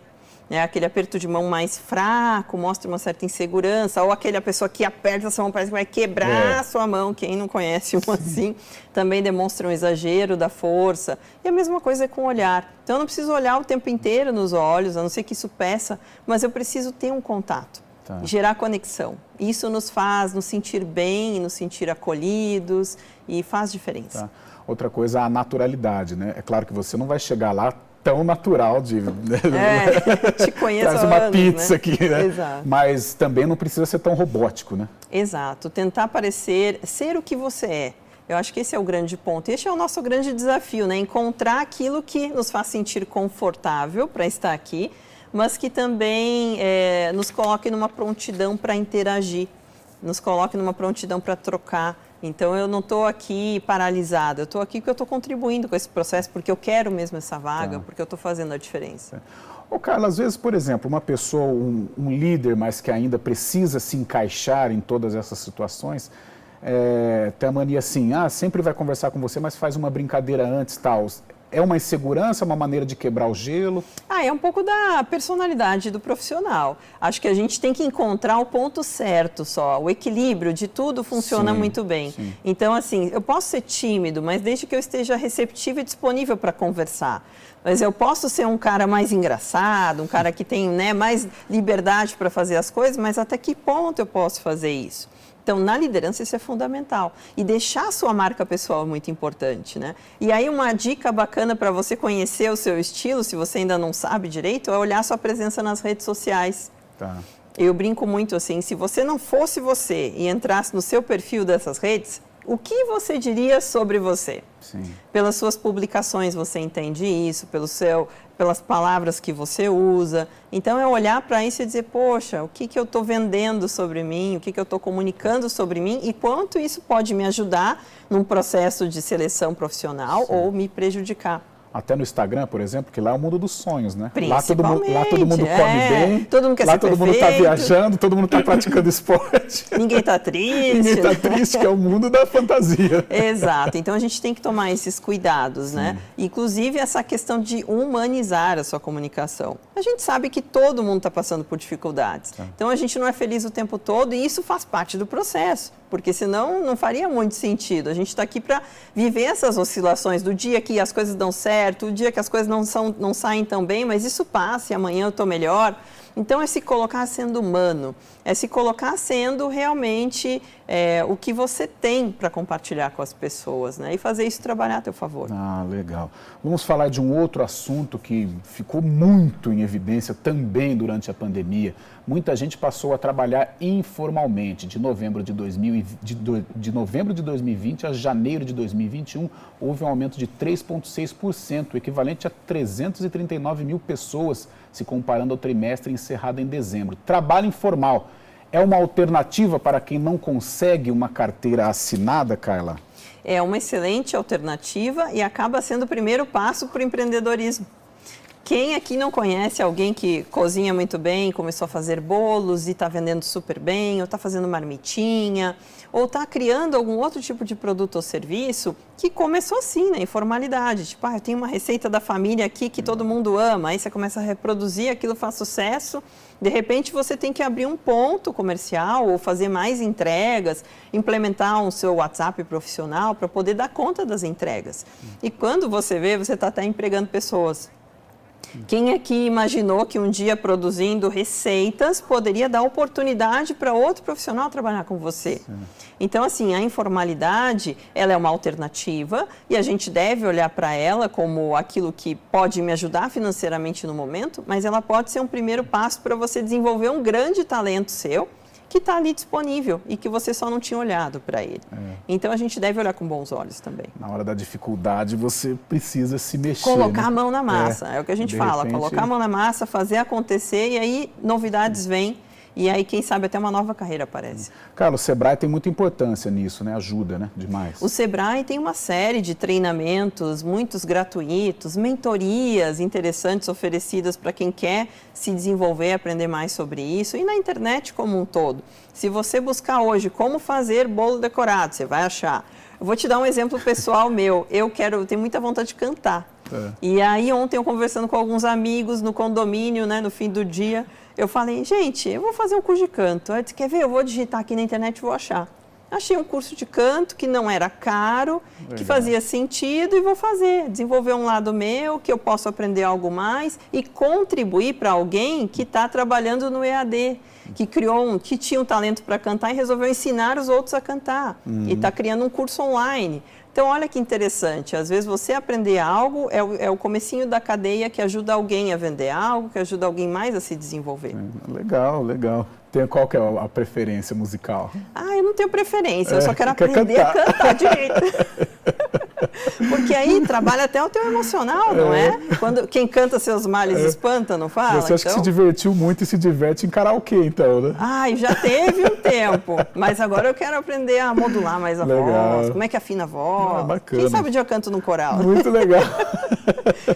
Aquele aperto de mão mais fraco mostra uma certa insegurança, ou aquela pessoa que aperta a sua mão, parece que vai quebrar a sua mão. Quem não conhece um assim, também demonstra um exagero da força. E a mesma coisa é com o olhar. Então, eu não preciso olhar o tempo inteiro nos olhos, a não ser que isso peça, mas eu preciso ter um contato, gerar conexão. Isso nos faz nos sentir bem, nos sentir acolhidos e faz diferença. Outra coisa, a naturalidade, né? É claro que você não vai chegar lá tão natural de te conheço traz uma há anos, pizza, né? aqui, né? Exato. Mas também não precisa ser tão robótico, né? Exato, tentar ser o que você é. Eu acho que esse é o grande ponto. Esse é o nosso grande desafio, né? Encontrar aquilo que nos faz sentir confortável para estar aqui, mas que também nos coloque numa prontidão para interagir, nos coloque numa prontidão para trocar. Então, eu não estou aqui paralisada, eu estou aqui porque eu estou contribuindo com esse processo, porque eu quero mesmo essa vaga, porque eu estou fazendo a diferença. Ô, Carla, às vezes, por exemplo, uma pessoa, um líder, mas que ainda precisa se encaixar em todas essas situações, tem a mania assim, sempre vai conversar com você, mas faz uma brincadeira antes, tal. É uma insegurança, uma maneira de quebrar o gelo? É um pouco da personalidade do profissional. Acho que a gente tem que encontrar o ponto certo só. O equilíbrio de tudo funciona muito bem. Sim. Então, assim, eu posso ser tímido, mas desde que eu esteja receptivo e disponível para conversar. Mas eu posso ser um cara mais engraçado, um cara que tem mais liberdade para fazer as coisas, mas até que ponto eu posso fazer isso? Então, na liderança, isso é fundamental. E deixar a sua marca pessoal é muito importante, né? E aí, uma dica bacana para você conhecer o seu estilo, se você ainda não sabe direito, é olhar a sua presença nas redes sociais. Eu brinco muito assim, se você não fosse você e entrasse no seu perfil dessas redes, o que você diria sobre você? Sim. Pelas suas publicações você entende isso, pelas palavras que você usa. Então, é olhar para isso e dizer, poxa, o que eu estou vendendo sobre mim, o que eu estou comunicando sobre mim e quanto isso pode me ajudar num processo de seleção profissional ou me prejudicar. Até no Instagram, por exemplo, que lá é o mundo dos sonhos, né? Lá Principalmente. todo mundo come bem, todo mundo quer lá ser todo mundo está viajando, todo mundo está praticando esporte. Ninguém está triste. Ninguém está triste, que é o mundo da fantasia. Exato. Então, a gente tem que tomar esses cuidados, né? Inclusive, essa questão de humanizar a sua comunicação. A gente sabe que todo mundo está passando por dificuldades. Então, a gente não é feliz o tempo todo e isso faz parte do processo. Porque senão não faria muito sentido. A gente está aqui para viver essas oscilações do dia que as coisas dão certo, o dia que as coisas não saem tão bem, mas isso passa e amanhã eu estou melhor. Então, é se colocar sendo humano, é se colocar sendo realmente o que você tem para compartilhar com as pessoas, né? E fazer isso trabalhar a teu favor. Legal. Vamos falar de um outro assunto que ficou muito em evidência também durante a pandemia. Muita gente passou a trabalhar informalmente. De novembro de 2020 a janeiro de 2021, houve um aumento de 3,6%, equivalente a 339 mil pessoas, se comparando ao trimestre encerrado em dezembro. Trabalho informal é uma alternativa para quem não consegue uma carteira assinada, Carla? É uma excelente alternativa e acaba sendo o primeiro passo para o empreendedorismo. Quem aqui não conhece alguém que cozinha muito bem, começou a fazer bolos e está vendendo super bem, ou está fazendo marmitinha, ou está criando algum outro tipo de produto ou serviço que começou assim, na informalidade. Tipo, eu tenho uma receita da família aqui que todo mundo ama, aí você começa a reproduzir, aquilo faz sucesso. De repente, você tem que abrir um ponto comercial ou fazer mais entregas, implementar um seu WhatsApp profissional para poder dar conta das entregas. E quando você vê, você está até empregando pessoas. Quem aqui imaginou que um dia produzindo receitas poderia dar oportunidade para outro profissional trabalhar com você? Sim. Então, assim, a informalidade, ela é uma alternativa e a gente deve olhar para ela como aquilo que pode me ajudar financeiramente no momento, mas ela pode ser um primeiro passo para você desenvolver um grande talento seu, que está ali disponível e que você só não tinha olhado para ele. Então, a gente deve olhar com bons olhos também. Na hora da dificuldade, você precisa se mexer. Colocar né? a mão na massa, é o que a gente fala. Repente... Colocar a mão na massa, fazer acontecer e aí novidades vêm. E aí, quem sabe, até uma nova carreira aparece. Carlos, o Sebrae tem muita importância nisso, né? Ajuda, né? Demais. O Sebrae tem uma série de treinamentos, muitos gratuitos, mentorias interessantes oferecidas para quem quer se desenvolver, aprender mais sobre isso. E na internet como um todo. Se você buscar hoje como fazer bolo decorado, você vai achar. Eu vou te dar um exemplo pessoal meu. Eu tenho muita vontade de cantar. E aí, ontem, eu conversando com alguns amigos no condomínio, né, no fim do dia, eu falei, gente, eu vou fazer um curso de canto. Aí disse, quer ver? Eu vou digitar aqui na internet e vou achar. Achei um curso de canto que não era caro, que fazia sentido e vou fazer. Desenvolver um lado meu, que eu posso aprender algo mais e contribuir para alguém que está trabalhando no EAD, que tinha um talento para cantar e resolveu ensinar os outros a cantar. E está criando um curso online. Então, olha que interessante, às vezes você aprender algo é o comecinho da cadeia que ajuda alguém a vender algo, que ajuda alguém mais a se desenvolver. Legal, legal. Qual que é a preferência musical? Eu não tenho preferência, eu só quero aprender a cantar direito. Porque aí trabalha até o teu emocional, não é? Quem canta seus males espanta, não fala? Você acha que se divertiu muito e se diverte em karaokê, então, né? Já teve um tempo, mas agora eu quero aprender a modular mais a voz, como é que afina a voz. Bacana. Quem sabe um dia eu canto num coral. Muito legal.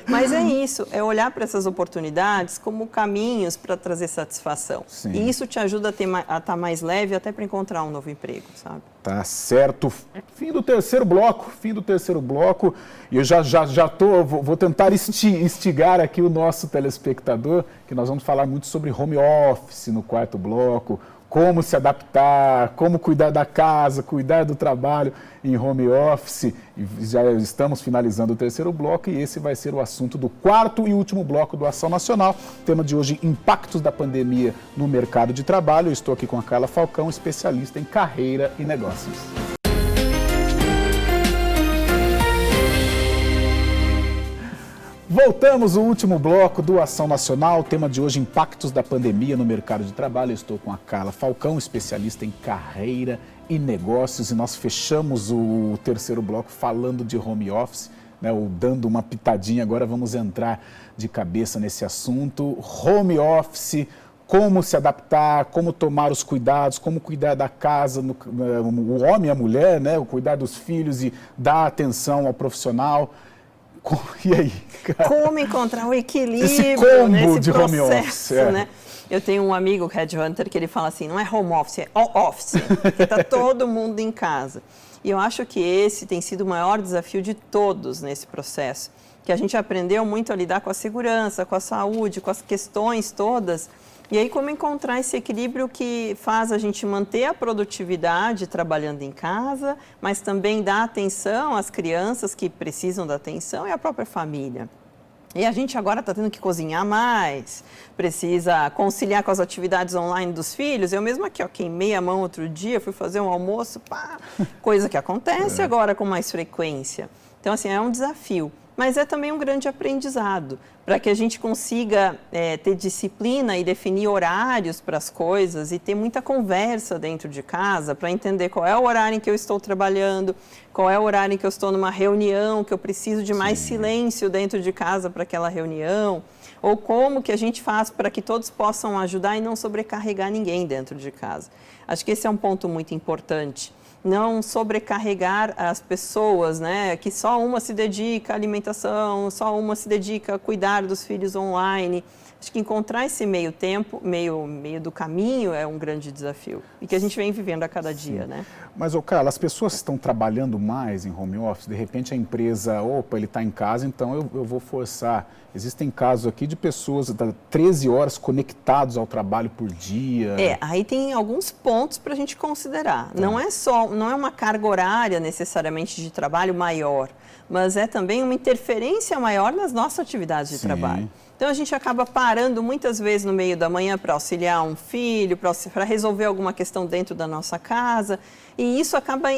Mas é isso, é olhar para essas oportunidades como caminhos para trazer satisfação. Sim. E isso te ajuda a estar mais leve até para encontrar um novo emprego, sabe? Tá certo. Fim do terceiro bloco. E eu vou tentar instigar aqui o nosso telespectador, que nós vamos falar muito sobre home office no quarto bloco, como se adaptar, como cuidar da casa, cuidar do trabalho em home office. E já estamos finalizando o terceiro bloco e esse vai ser o assunto do quarto e último bloco do Ação Nacional. Tema de hoje, impactos da pandemia no mercado de trabalho. Eu estou aqui com a Carla Falcão, especialista em carreira e negócios. Voltamos ao último bloco do Ação Nacional, tema de hoje, impactos da pandemia no mercado de trabalho. Eu estou com a Carla Falcão, especialista em carreira e negócios, e nós fechamos o terceiro bloco falando de home office, né, ou dando uma pitadinha. Agora vamos entrar de cabeça nesse assunto. Home office, como se adaptar, como tomar os cuidados, como cuidar da casa, o homem e a mulher, né, cuidar dos filhos e dar atenção ao profissional. E aí, cara? Como encontrar o equilíbrio esse combo nesse de processo, home office, né? Eu tenho um amigo, headhunter, que ele fala assim, não é home office, é all office, porque está todo mundo em casa. E eu acho que esse tem sido o maior desafio de todos nesse processo, que a gente aprendeu muito a lidar com a segurança, com a saúde, com as questões todas. E aí, como encontrar esse equilíbrio que faz a gente manter a produtividade trabalhando em casa, mas também dar atenção às crianças que precisam da atenção e à própria família. E a gente agora está tendo que cozinhar mais, precisa conciliar com as atividades online dos filhos. Eu mesmo aqui, queimei a mão outro dia, fui fazer um almoço, coisa que acontece agora com mais frequência. Então, assim, é um desafio. Mas é também um grande aprendizado, para que a gente consiga ter disciplina e definir horários para as coisas e ter muita conversa dentro de casa, para entender qual é o horário em que eu estou trabalhando, qual é o horário em que eu estou numa reunião, que eu preciso de mais silêncio dentro de casa para aquela reunião, ou como que a gente faz para que todos possam ajudar e não sobrecarregar ninguém dentro de casa. Acho que esse é um ponto muito importante. não sobrecarregar as pessoas, né? Que só uma se dedica à alimentação, só uma se dedica a cuidar dos filhos online. Acho que encontrar esse meio tempo, meio do caminho é um grande desafio e que a gente vem vivendo a cada dia, né? Mas, Carla, as pessoas estão trabalhando mais em home office, de repente a empresa, ele está em casa, então eu vou forçar. Existem casos aqui de pessoas 13 horas conectados ao trabalho por dia. Aí tem alguns pontos para a gente considerar. Não é uma carga horária necessariamente de trabalho maior, mas é também uma interferência maior nas nossas atividades de trabalho. Então, a gente acaba parando muitas vezes no meio da manhã para auxiliar um filho, para resolver alguma questão dentro da nossa casa. E isso acaba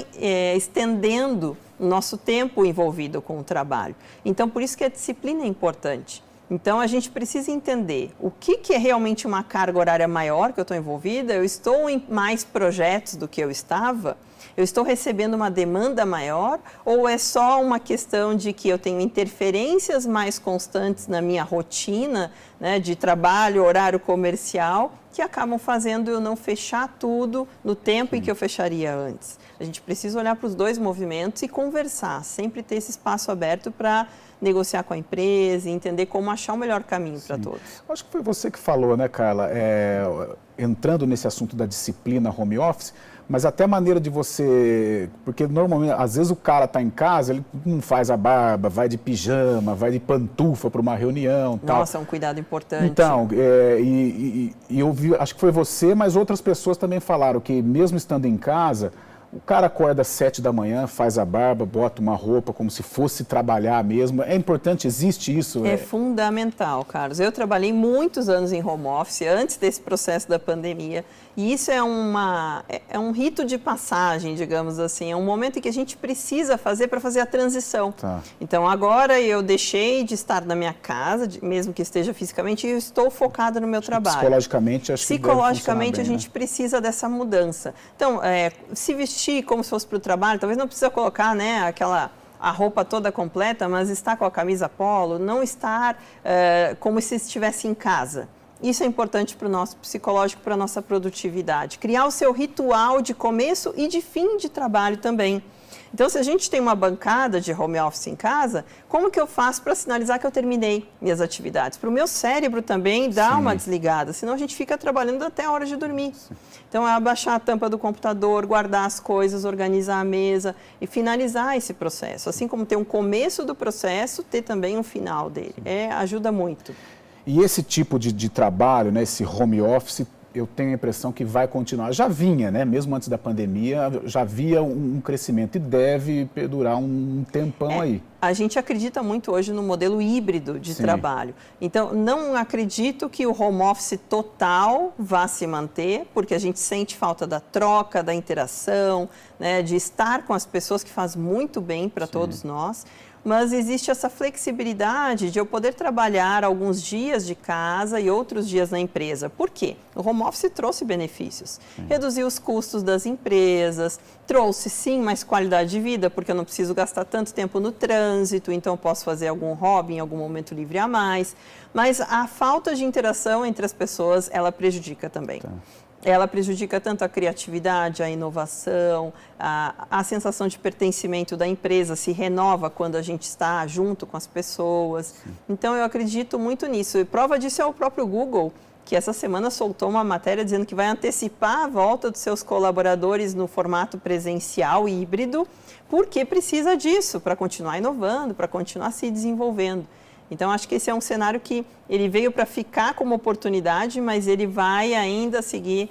estendendo o nosso tempo envolvido com o trabalho. Então, por isso que a disciplina é importante. Então, a gente precisa entender o que é realmente uma carga horária maior que eu estou envolvida. Eu estou em mais projetos do que eu estava? Eu estou recebendo uma demanda maior ou é só uma questão de que eu tenho interferências mais constantes na minha rotina, né, de trabalho, horário comercial, que acabam fazendo eu não fechar tudo no tempo em que eu fecharia antes? A gente precisa olhar para os dois movimentos e conversar, sempre ter esse espaço aberto para negociar com a empresa e entender como achar o melhor caminho para todos. Acho que foi você que falou, né, Carla, entrando nesse assunto da disciplina home office, mas até a maneira de você... Porque normalmente, às vezes o cara está em casa, ele não faz a barba, vai de pijama, vai de pantufa para uma reunião. Nossa, é um cuidado importante. Então, e eu vi, acho que foi você, mas outras pessoas também falaram que mesmo estando em casa, o cara acorda às 7 da manhã, faz a barba, bota uma roupa como se fosse trabalhar mesmo. É importante, existe isso? É fundamental, Carlos. Eu trabalhei muitos anos em home office, antes desse processo da pandemia, e isso é um rito de passagem, digamos assim. É um momento em que a gente precisa fazer para fazer a transição. Então, agora eu deixei de estar na minha casa, mesmo que esteja fisicamente, e eu estou focada no meu trabalho. Psicologicamente, acho que Psicologicamente, a gente precisa dessa mudança. Então, se vestir como se fosse para o trabalho, talvez não precisa colocar, né, a roupa toda completa, mas estar com a camisa polo, não estar como se estivesse em casa. Isso é importante para o nosso psicológico, para a nossa produtividade. Criar o seu ritual de começo e de fim de trabalho também. Então, se a gente tem uma bancada de home office em casa, como que eu faço para sinalizar que eu terminei minhas atividades? Para o meu cérebro também dar uma desligada, senão a gente fica trabalhando até a hora de dormir. Então, é abaixar a tampa do computador, guardar as coisas, organizar a mesa e finalizar esse processo. Assim como ter um começo do processo, ter também um final dele. Ajuda muito. E esse tipo de trabalho, né, esse home office, eu tenho a impressão que vai continuar. Já vinha, né? Mesmo antes da pandemia, já havia um crescimento e deve perdurar um tempão aí. A gente acredita muito hoje no modelo híbrido de trabalho. Então, não acredito que o home office total vá se manter, porque a gente sente falta da troca, da interação, né, de estar com as pessoas, que faz muito bem para todos nós. Mas existe essa flexibilidade de eu poder trabalhar alguns dias de casa e outros dias na empresa. Por quê? O home office trouxe benefícios. Reduziu os custos das empresas, trouxe sim mais qualidade de vida, porque eu não preciso gastar tanto tempo no trânsito, então eu posso fazer algum hobby em algum momento livre a mais. Mas a falta de interação entre as pessoas, ela prejudica também. Ela prejudica tanto a criatividade, a inovação, a sensação de pertencimento da empresa se renova quando a gente está junto com as pessoas. Então, eu acredito muito nisso. E prova disso é o próprio Google, que essa semana soltou uma matéria dizendo que vai antecipar a volta dos seus colaboradores no formato presencial híbrido, porque precisa disso para continuar inovando, para continuar se desenvolvendo. Então, acho que esse é um cenário que ele veio para ficar como oportunidade, mas ele vai ainda seguir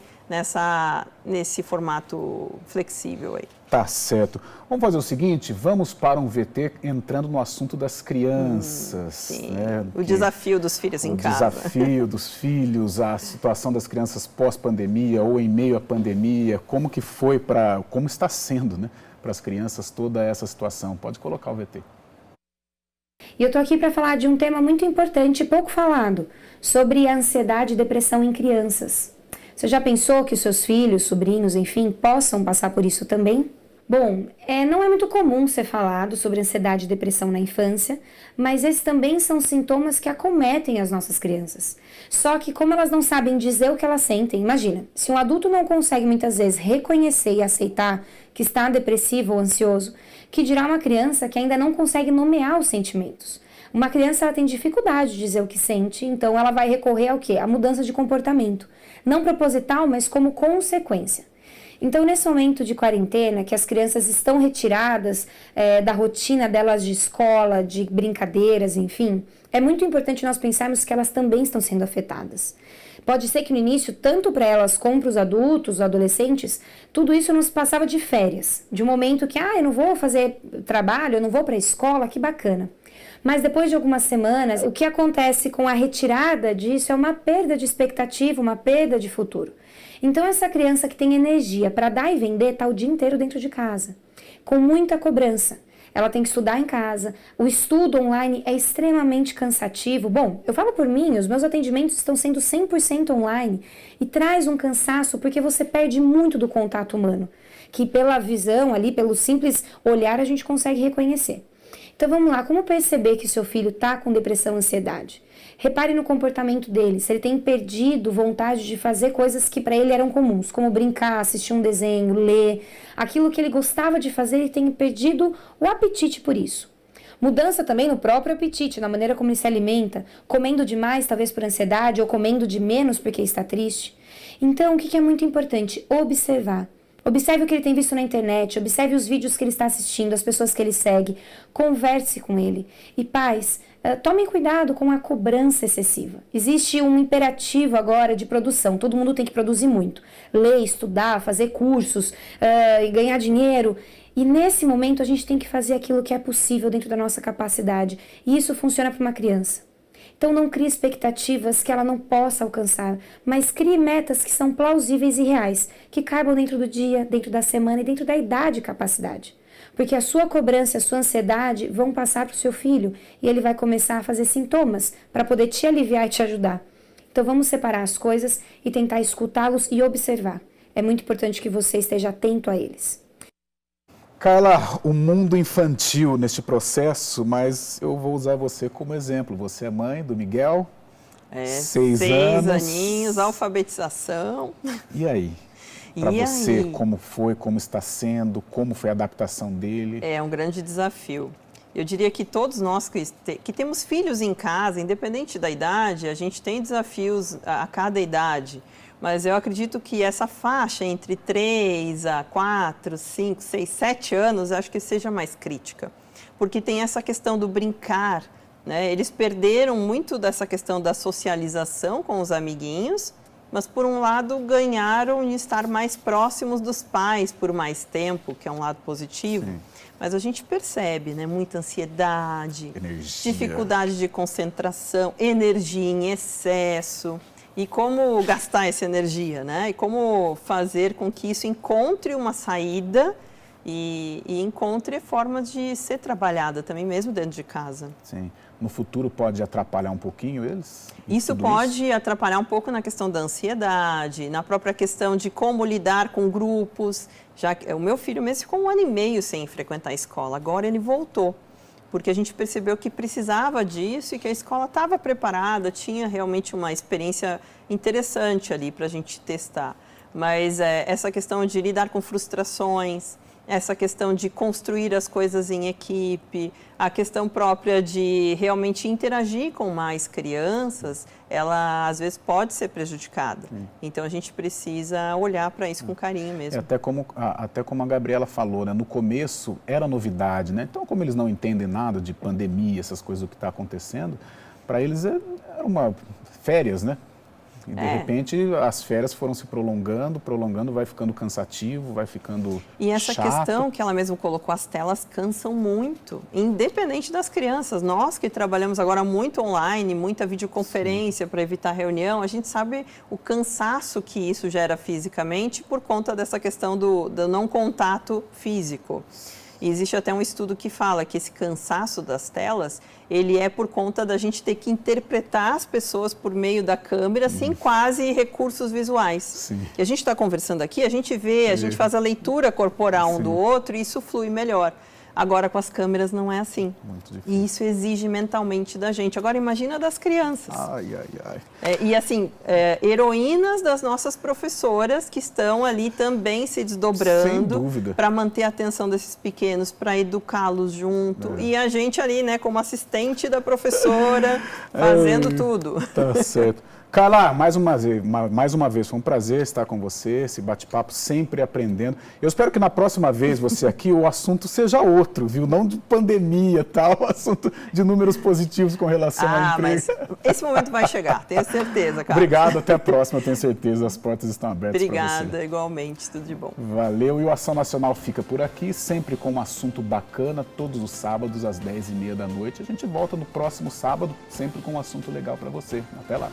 nesse formato flexível aí. Tá certo. Vamos fazer o seguinte, vamos para um VT entrando no assunto das crianças. Sim, né? O desafio dos filhos em casa. O desafio dos filhos, a situação das crianças pós-pandemia ou em meio à pandemia, como que foi como está sendo, né, para as crianças toda essa situação. Pode colocar o VT. E eu tô aqui para falar de um tema muito importante e pouco falado, sobre a ansiedade e depressão em crianças. Você já pensou que os seus filhos, sobrinhos, enfim, possam passar por isso também? Bom, não é muito comum ser falado sobre ansiedade e depressão na infância, mas esses também são sintomas que acometem as nossas crianças. Só que como elas não sabem dizer o que elas sentem, imagina, se um adulto não consegue muitas vezes reconhecer e aceitar que está depressivo ou ansioso, que dirá uma criança que ainda não consegue nomear os sentimentos. Uma criança ela tem dificuldade de dizer o que sente, então ela vai recorrer ao quê? A mudança de comportamento. Não proposital, mas como consequência. Então, nesse momento de quarentena, que as crianças estão retiradas da rotina delas de escola, de brincadeiras, enfim, é muito importante nós pensarmos que elas também estão sendo afetadas. Pode ser que no início, tanto para elas como para os adultos, os adolescentes, tudo isso nos passava de férias. De um momento que, eu não vou fazer trabalho, eu não vou para a escola, que bacana. Mas depois de algumas semanas, o que acontece com a retirada disso é uma perda de expectativa, uma perda de futuro. Então essa criança que tem energia para dar e vender está o dia inteiro dentro de casa, com muita cobrança. Ela tem que estudar em casa, o estudo online é extremamente cansativo. Bom, eu falo por mim, os meus atendimentos estão sendo 100% online e traz um cansaço porque você perde muito do contato humano, que pela visão ali, pelo simples olhar a gente consegue reconhecer. Então vamos lá, como perceber que seu filho está com depressão e ansiedade? Repare no comportamento dele, se ele tem perdido vontade de fazer coisas que para ele eram comuns, como brincar, assistir um desenho, ler, aquilo que ele gostava de fazer, ele tem perdido o apetite por isso. Mudança também no próprio apetite, na maneira como ele se alimenta, comendo demais talvez por ansiedade ou comendo de menos porque está triste. Então, o que é muito importante? Observar. Observe o que ele tem visto na internet, observe os vídeos que ele está assistindo, as pessoas que ele segue, converse com ele. E pais, tomem cuidado com a cobrança excessiva. Existe um imperativo agora de produção, todo mundo tem que produzir muito. Ler, estudar, fazer cursos, e ganhar dinheiro. E nesse momento a gente tem que fazer aquilo que é possível dentro da nossa capacidade. E isso funciona para uma criança. Então não crie expectativas que ela não possa alcançar, mas crie metas que são plausíveis e reais, que caibam dentro do dia, dentro da semana e dentro da idade e capacidade. Porque a sua cobrança e a sua ansiedade vão passar para o seu filho e ele vai começar a fazer sintomas para poder te aliviar e te ajudar. Então vamos separar as coisas e tentar escutá-los e observar. É muito importante que você esteja atento a eles. Carla, o mundo infantil neste processo, mas eu vou usar você como exemplo. Você é mãe do Miguel, 6 anos. 6 aninhos, alfabetização. E aí? Para você, como foi, como está sendo, como foi a adaptação dele? É um grande desafio. Eu diria que todos nós que temos filhos em casa, independente da idade, a gente tem desafios a cada idade. Mas eu acredito que essa faixa entre 3 a 4, 5, 6, 7 anos, acho que seja mais crítica. Porque tem essa questão do brincar, né? Eles perderam muito dessa questão da socialização com os amiguinhos, mas por um lado ganharam de estar mais próximos dos pais por mais tempo, que é um lado positivo. Sim. Mas a gente percebe, né? Muita ansiedade, dificuldade de concentração, energia em excesso. E como gastar essa energia, né? E como fazer com que isso encontre uma saída e encontre formas de ser trabalhada também, mesmo dentro de casa. Sim. No futuro pode atrapalhar um pouquinho eles? Isso pode atrapalhar um pouco na questão da ansiedade, na própria questão de como lidar com grupos. Já que o meu filho mesmo ficou 1 ano e meio sem frequentar a escola, agora ele voltou. Porque a gente percebeu que precisava disso e que a escola estava preparada, tinha realmente uma experiência interessante ali para a gente testar. Mas essa questão de lidar com frustrações, essa questão de construir as coisas em equipe, a questão própria de realmente interagir com mais crianças, ela às vezes pode ser prejudicada. Então a gente precisa olhar para isso com carinho mesmo. Até como a Gabriela falou, né? No começo era novidade, né? Então como eles não entendem nada de pandemia, essas coisas do que está acontecendo, para eles era uma férias, né? E de repente as férias foram se prolongando, vai ficando cansativo, vai ficando E essa chato. questão que ela mesmo colocou, as telas cansam muito, independente das crianças. Nós que trabalhamos agora muito online, muita videoconferência para evitar reunião, a gente sabe o cansaço que isso gera fisicamente por conta dessa questão do não contato físico. E existe até um estudo que fala que esse cansaço das telas, ele é por conta da gente ter que interpretar as pessoas por meio da câmera, sem quase recursos visuais. Sim. E a gente está conversando aqui, a gente vê, a gente faz a leitura corporal um do outro e isso flui melhor. Agora, com as câmeras, não é assim. Muito difícil. E isso exige mentalmente da gente. Agora, imagina das crianças. Ai. E assim, heroínas das nossas professoras que estão ali também se desdobrando para manter a atenção desses pequenos, para educá-los junto. E a gente ali, né, como assistente da professora, fazendo tudo. Tá certo. Carla, mais uma vez, foi um prazer estar com você, esse bate-papo, sempre aprendendo. Eu espero que na próxima vez você aqui, o assunto seja outro, viu? Não de pandemia e tal, o assunto de números positivos com relação ao emprego. Mas esse momento vai chegar, tenho certeza, Carla. Obrigado, até a próxima, tenho certeza, as portas estão abertas para você. Obrigada, igualmente, tudo de bom. Valeu, e o Ação Nacional fica por aqui, sempre com um assunto bacana, todos os sábados às 10h30 da noite. A gente volta no próximo sábado, sempre com um assunto legal para você. Até lá.